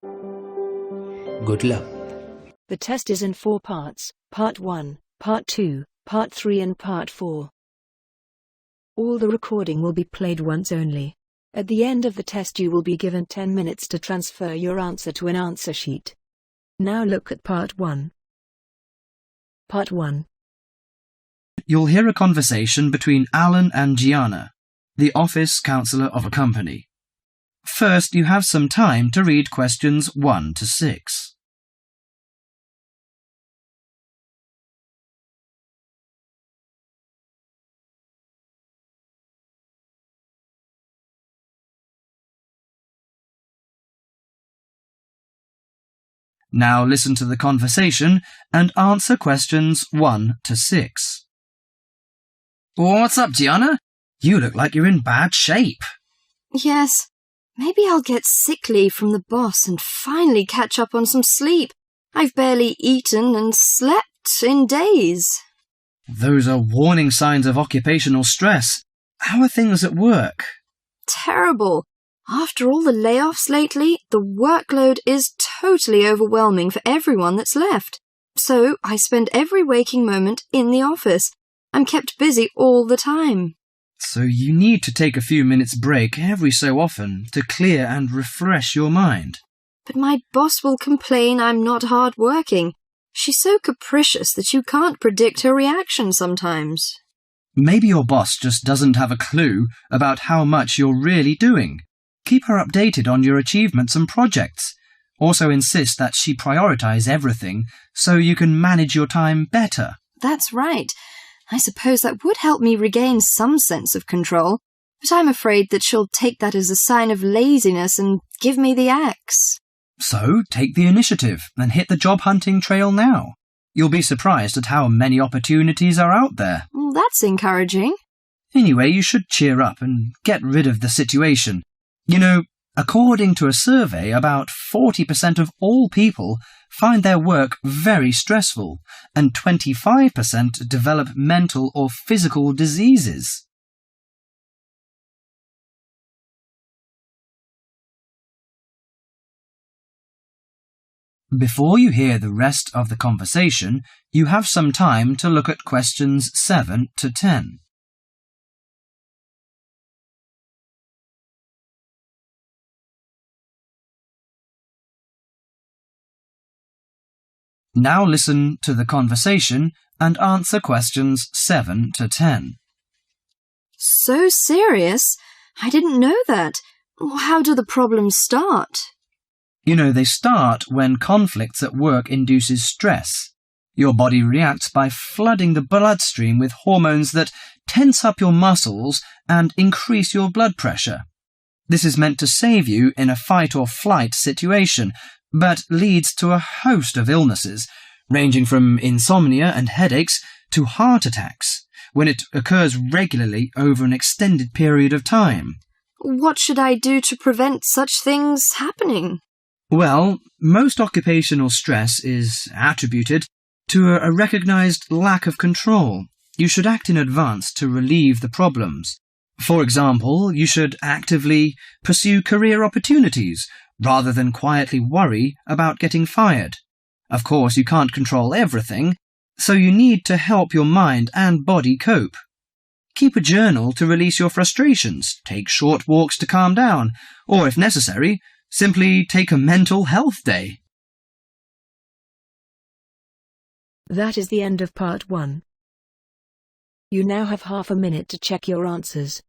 Good luck. The test is in 4 parts, Part 1, Part 2, Part 3 and Part 4. All the recording will be played once only. At the end of the test you will be given 10 minutes to transfer your answer to an answer sheet. Now look at Part 1. Part 1. You'll hear a conversation between Alan and Gianna, the office counsellor of a company. First, you have some time to read questions 1 to 6. Now listen to the conversation and answer questions 1 to 6. What's up, Gianna? You look like you're in bad shape. Yes, maybe I'll get sick leave from the boss and finally catch up on some sleep. I've barely eaten and slept in days. Those are warning signs of occupational stress. How are things at work? Terrible. After all the layoffs lately, the workload is totally overwhelming for everyone that's left. So I spend every waking moment in the office. I'm kept busy all the time. So you need to take a few minutes break every so often to clear and refresh your mind. But my boss will complain I'm not hard-working. She's so capricious that you can't predict her reaction sometimes. Maybe your boss just doesn't have a clue about how much you're really doing. Keep her updated on your achievements and projects. Also insist that she prioritize everything so you can manage your time better. That's right. I suppose that would help me regain some sense of control, but I'm afraid that she'll take that as a sign of laziness and give me the axe. So take the initiative and hit the job hunting trail now. You'll be surprised at how many opportunities are out there. Well, that's encouraging. Anyway, you should cheer up and get rid of the situation. You know, according to a survey, about 40% of all people find their work very stressful, and 25% develop mental or physical diseases. Before you hear the rest of the conversation, you have some time to look at questions 7 to 10. Now listen to the conversation and answer questions 7 to 10. So serious? I didn't know that. How do the problems start? You know, they start when conflicts at work induces stress. Your body reacts by flooding the bloodstream with hormones that tense up your muscles and increase your blood pressure. This is meant to save you in a fight or flight situation, but leads to a host of illnesses, ranging from insomnia and headaches to heart attacks, when it occurs regularly over an extended period of time. What should I do to prevent such things happening? Well, most occupational stress is attributed to a recognized lack of control. You should act in advance to relieve the problems. For example, you should actively pursue career opportunities rather than quietly worry about getting fired. Of course, you can't control everything, so you need to help your mind and body cope. Keep a journal to release your frustrations, take short walks to calm down, or if necessary, simply take a mental health day. That is the end of Part 1. You now have half a minute to check your answers.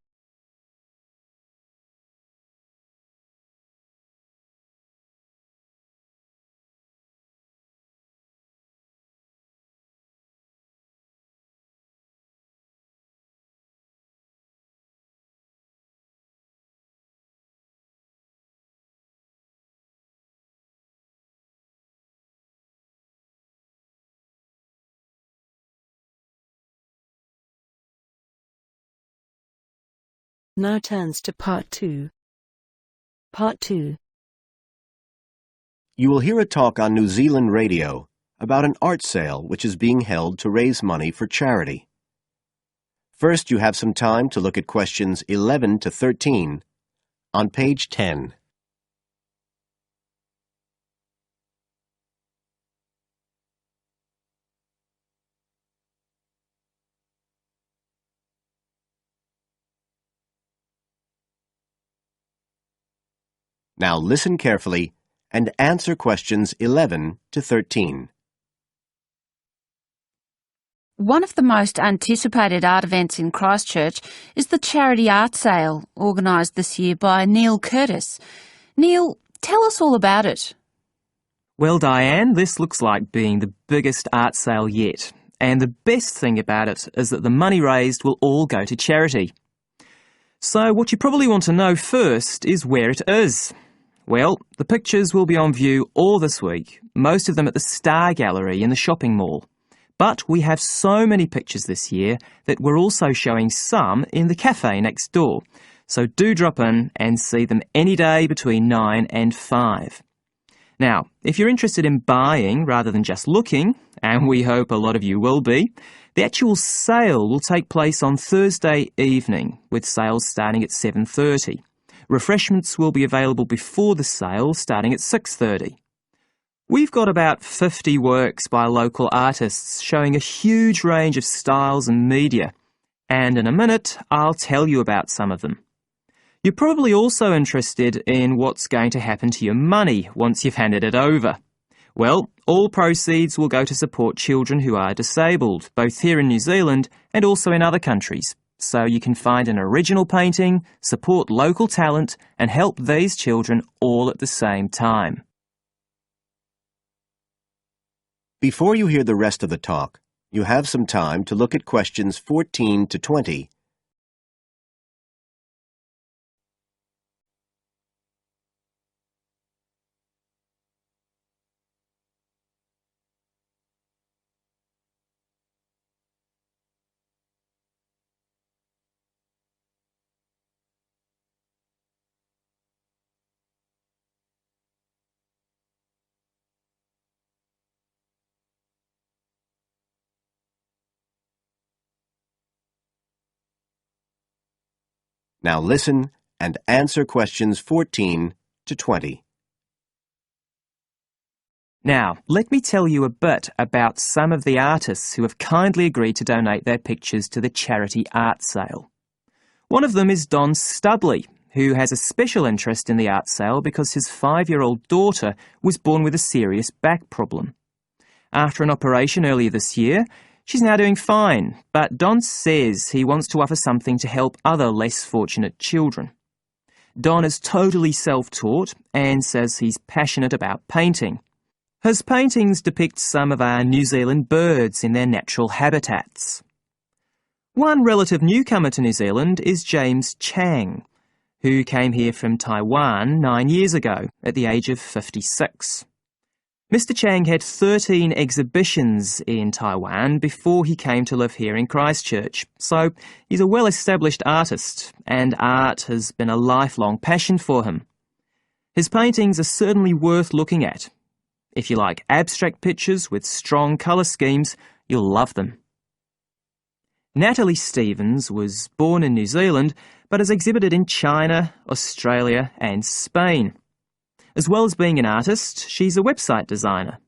Now turns to Part 2. Part 2. You will hear a talk on New Zealand radio about an art sale which is being held to raise money for charity. First, you have some time to look at questions 11 to 13 on page 10. Now listen carefully and answer questions 11 to 13. One of the most anticipated art events in Christchurch is the charity art sale, organised this year by Neil Curtis. Neil, tell us all about it. Well, Diane, this looks like being the biggest art sale yet. And the best thing about it is that the money raised will all go to charity. So what you probably want to know first is where it is. Well, the pictures will be on view all this week, most of them at the Star Gallery in the shopping mall. But we have so many pictures this year that we're also showing some in the cafe next door. So do drop in and see them any day between 9 and 5. Now, if you're interested in buying rather than just looking, and we hope a lot of you will be, the actual sale will take place on Thursday evening, with sales starting at 7:30. Refreshments will be available before the sale, starting at 6:30. We've got about 50 works by local artists showing a huge range of styles and media, and in a minute I'll tell you about some of them. You're probably also interested in what's going to happen to your money once you've handed it over. Well, all proceeds will go to support children who are disabled, both here in New Zealand and also in other countries. So you can find an original painting, support local talent, and help these children all at the same time. Before you hear the rest of the talk, you have some time to look at questions 14 to 20. Now listen and answer questions 14 to 20. Now, let me tell you a bit about some of the artists who have kindly agreed to donate their pictures to the charity art sale. One of them is Don Stubley, who has a special interest in the art sale because his 5-year-old daughter was born with a serious back problem. After an operation earlier this year, she's now doing fine, but Don says he wants to offer something to help other less fortunate children. Don is totally self-taught and says he's passionate about painting. His paintings depict some of our New Zealand birds in their natural habitats. One relative newcomer to New Zealand is James Chang, who came here from Taiwan 9 years ago at the age of 56. Mr. Chang had 13 exhibitions in Taiwan before he came to live here in Christchurch, so he's a well-established artist, and art has been a lifelong passion for him. His paintings are certainly worth looking at. If you like abstract pictures with strong colour schemes, you'll love them. Natalie Stevens was born in New Zealand, but has exhibited in China, Australia and Spain. As well as being an artist, she's a website designer.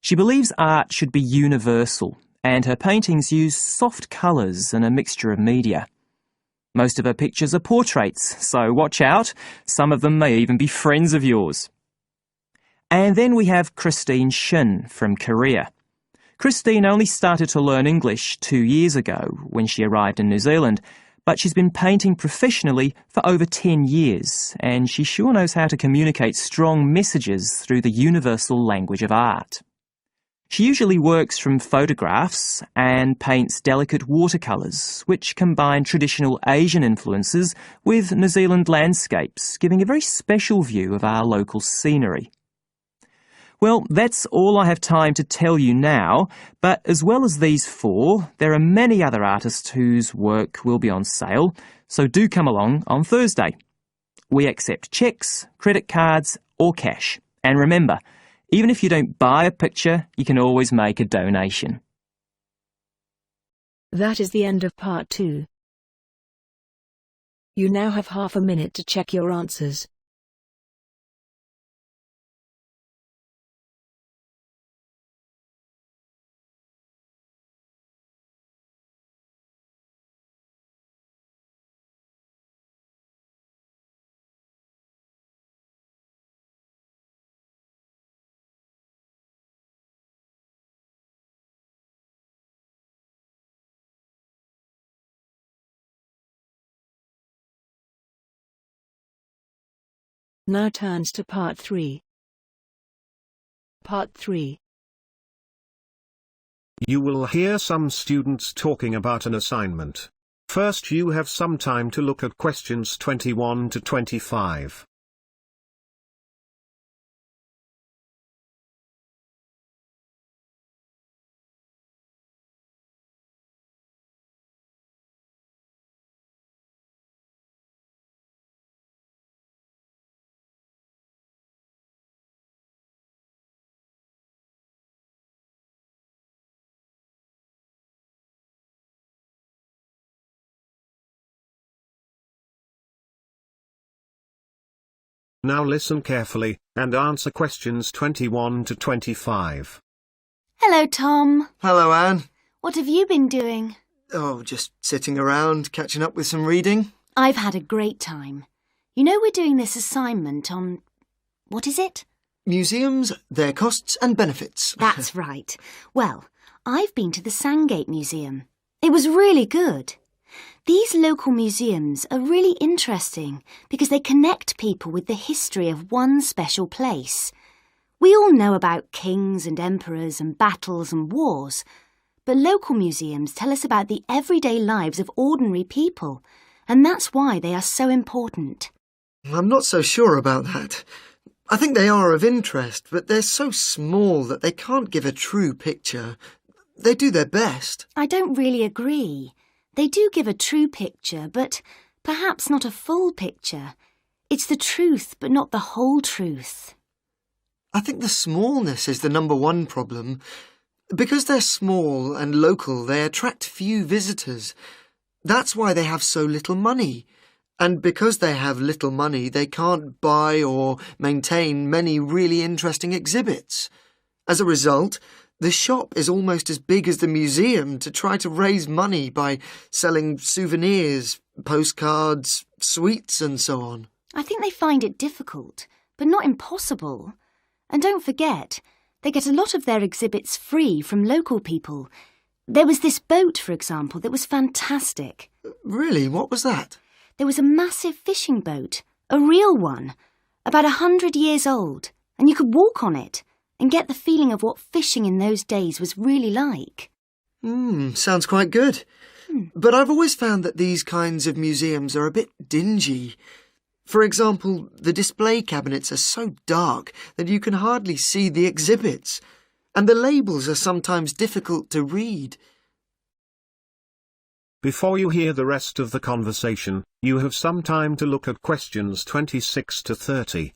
She believes art should be universal, and her paintings use soft colours and a mixture of media. Most of her pictures are portraits, so watch out, some of them may even be friends of yours. And then we have Christine Shin from Korea. Christine only started to learn English 2 years ago when she arrived in New Zealand, but she's been painting professionally for over 10 years, and she sure knows how to communicate strong messages through the universal language of art. She usually works from photographs and paints delicate watercolours, which combine traditional Asian influences with New Zealand landscapes, giving a very special view of our local scenery. Well, that's all I have time to tell you now, but as well as these 4, there are many other artists whose work will be on sale, so do come along on Thursday. We accept cheques, credit cards or cash. And remember, even if you don't buy a picture, you can always make a donation. That is the end of part 2. You now have half a minute to check your answers. Now turns to Part 3. Part 3. You will hear some students talking about an assignment. First, you have some time to look at questions 21 to 25. Now listen carefully, and answer questions 21 to 25. Hello, Tom. Hello, Anne. What have you been doing? Oh, just sitting around, catching up with some reading. I've had a great time. You know we're doing this assignment on... what is it? Museums, their costs and benefits. That's right. Well, I've been to the Sandgate Museum. It was really good. These local museums are really interesting because they connect people with the history of one special place. We all know about kings and emperors and battles and wars, but local museums tell us about the everyday lives of ordinary people, and that's why they are so important. I'm not so sure about that. I think they are of interest, but they're so small that they can't give a true picture. They do their best. I don't really agree. They do give a true picture, but perhaps not a full picture. It's the truth, but not the whole truth. I think the smallness is the number one problem. Because they're small and local, they attract few visitors. That's why they have so little money. And because they have little money, they can't buy or maintain many really interesting exhibits. As a result, the shop is almost as big as the museum to try to raise money by selling souvenirs, postcards, sweets and so on. I think they find it difficult, but not impossible. And don't forget, they get a lot of their exhibits free from local people. There was this boat, for example, that was fantastic. Really? What was that? There was a massive fishing boat, a real one, about 100 years old, and you could walk on it and get the feeling of what fishing in those days was really like. Sounds quite good. But I've always found that these kinds of museums are a bit dingy. For example, the display cabinets are so dark that you can hardly see the exhibits, and the labels are sometimes difficult to read. Before you hear the rest of the conversation, you have some time to look at questions 26 to 30.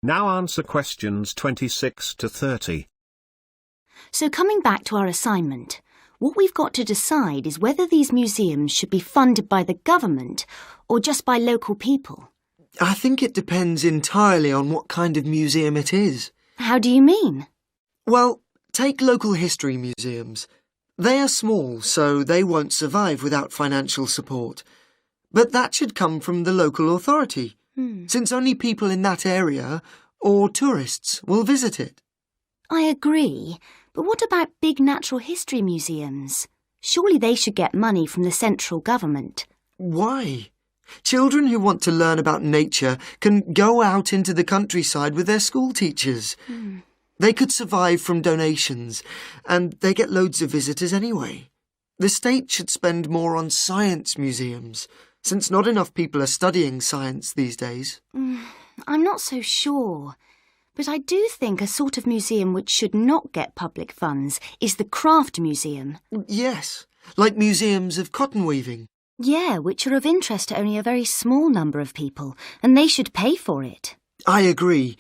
Now answer questions 26 to 30. So coming back to our assignment, what we've got to decide is whether these museums should be funded by the government or just by local people. I think it depends entirely on what kind of museum it is. How do you mean? Well, take local history museums. They are small, so they won't survive without financial support. But that should come from the local authority, since only people in that area or tourists will visit it. I agree, but what about big natural history museums? Surely they should get money from the central government. Why? Children who want to learn about nature can go out into the countryside with their school teachers. They could survive from donations, and they get loads of visitors anyway. The state should spend more on science museums, since not enough people are studying science these days. I'm not so sure, but I do think a sort of museum which should not get public funds is the craft museum. Yes, like museums of cotton weaving. Yeah, which are of interest to only a very small number of people, and they should pay for it. I agree,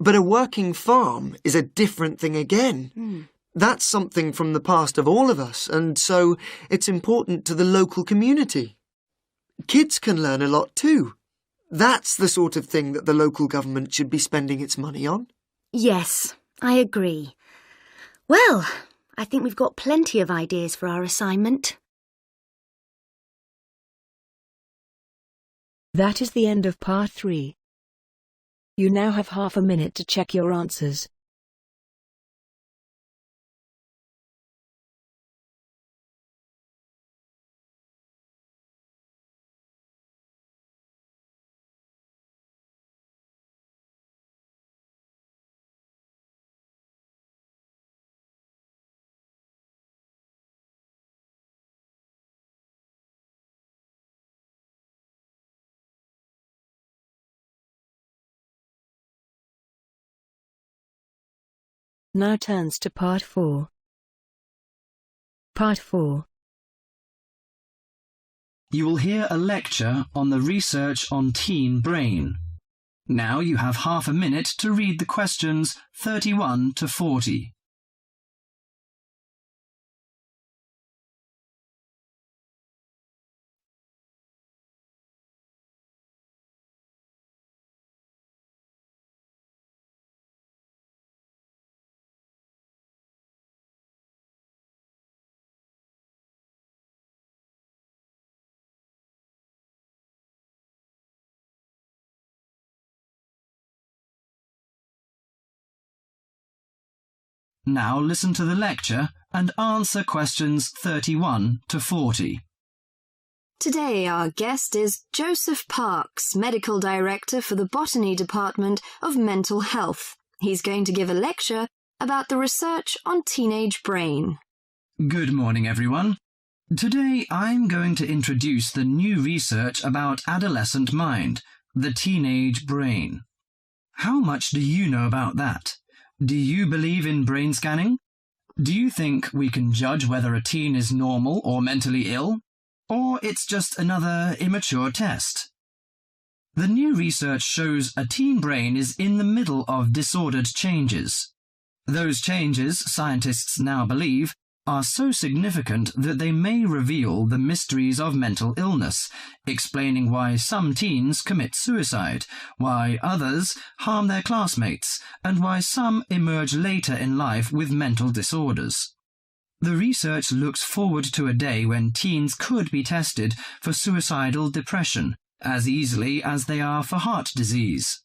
but a working farm is a different thing again. That's something from the past of all of us, and so it's important to the local community. Kids can learn a lot too. That's the sort of thing that the local government should be spending its money on. Yes, I agree. Well, I think we've got plenty of ideas for our assignment. That is the end of part 3. You now have half a minute to check your answers. Now turns to part 4. Part 4. You will hear a lecture on the research on teen brain. Now you have half a minute to read the questions 31 to 40. Now listen to the lecture and answer questions 31 to 40. Today our guest is Joseph Parks, Medical Director for the Botany Department of Mental Health. He's going to give a lecture about the research on teenage brain. Good morning, everyone. Today I'm going to introduce the new research about adolescent mind, the teenage brain. How much do you know about that? Do you believe in brain scanning? Do you think we can judge whether a teen is normal or mentally ill? Or it's just another immature test? The new research shows a teen brain is in the middle of disordered changes. Those changes, scientists now believe, are so significant that they may reveal the mysteries of mental illness, explaining why some teens commit suicide, why others harm their classmates, and why some emerge later in life with mental disorders. The research looks forward to a day when teens could be tested for suicidal depression as easily as they are for heart disease.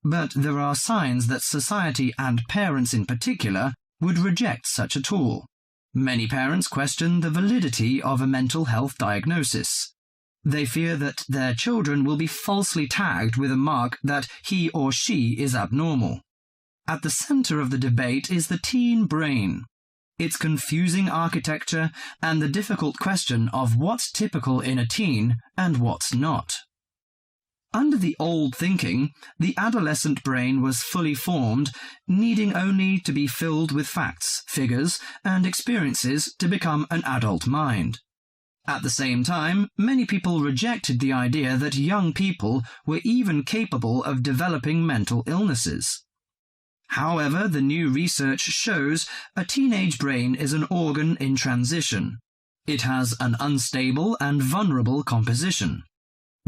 But there are signs that society and parents in particular would reject such a tool. Many parents question the validity of a mental health diagnosis. They fear that their children will be falsely tagged with a mark that he or she is abnormal. At the center of the debate is the teen brain, its confusing architecture, and the difficult question of what's typical in a teen and what's not. Under the old thinking, the adolescent brain was fully formed, needing only to be filled with facts, figures, and experiences to become an adult mind. At the same time, many people rejected the idea that young people were even capable of developing mental illnesses. However, the new research shows a teenage brain is an organ in transition. It has an unstable and vulnerable composition.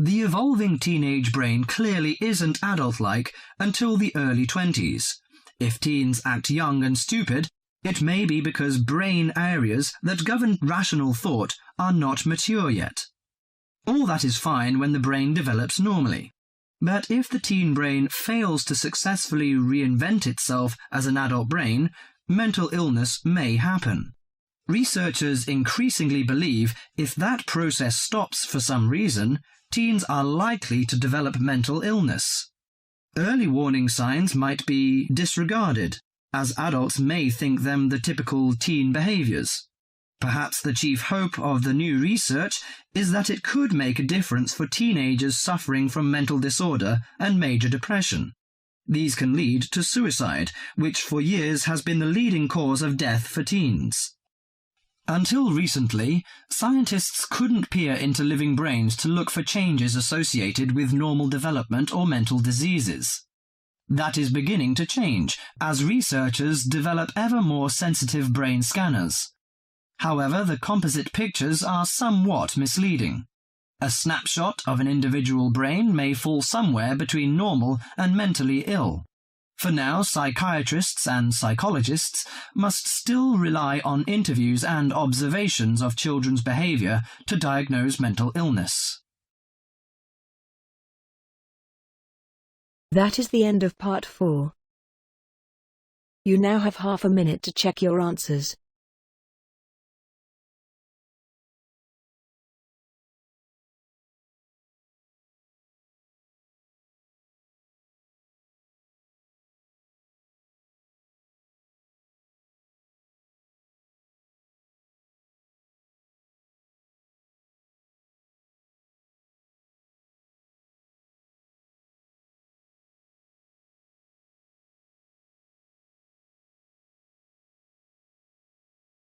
The evolving teenage brain clearly isn't adult-like until the early 20s. If teens act young and stupid, it may be because brain areas that govern rational thought are not mature yet. All that is fine when the brain develops normally. But if the teen brain fails to successfully reinvent itself as an adult brain, mental illness may happen. Researchers increasingly believe if that process stops for some reason, teens are likely to develop mental illness. Early warning signs might be disregarded, as adults may think them the typical teen behaviors. Perhaps the chief hope of the new research is that it could make a difference for teenagers suffering from mental disorder and major depression. These can lead to suicide, which for years has been the leading cause of death for teens. Until recently, scientists couldn't peer into living brains to look for changes associated with normal development or mental diseases. That is beginning to change as researchers develop ever more sensitive brain scanners. However, the composite pictures are somewhat misleading. A snapshot of an individual brain may fall somewhere between normal and mentally ill. For now, psychiatrists and psychologists must still rely on interviews and observations of children's behaviour to diagnose mental illness. That is the end of part 4. You now have half a minute to check your answers.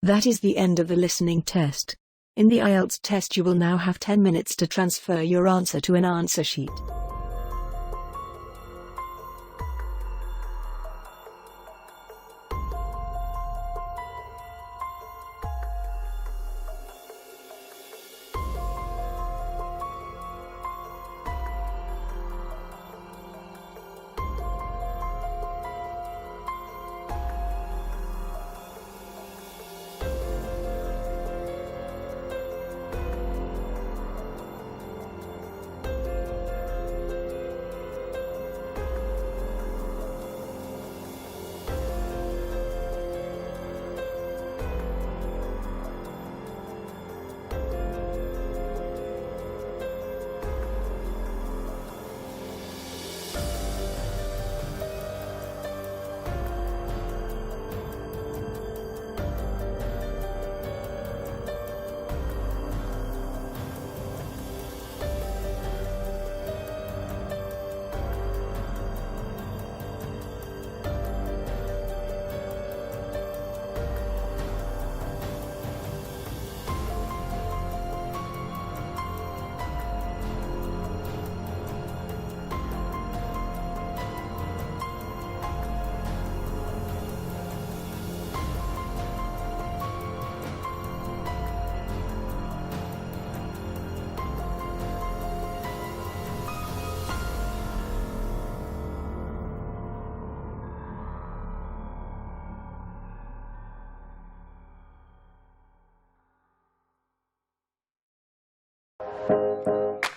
That is the end of the listening test. In the IELTS test you will now have 10 minutes to transfer your answer to an answer sheet.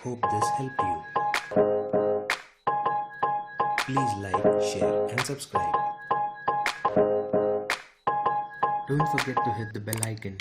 Hope this helped you. Please like, share and subscribe. Don't forget to hit the bell icon.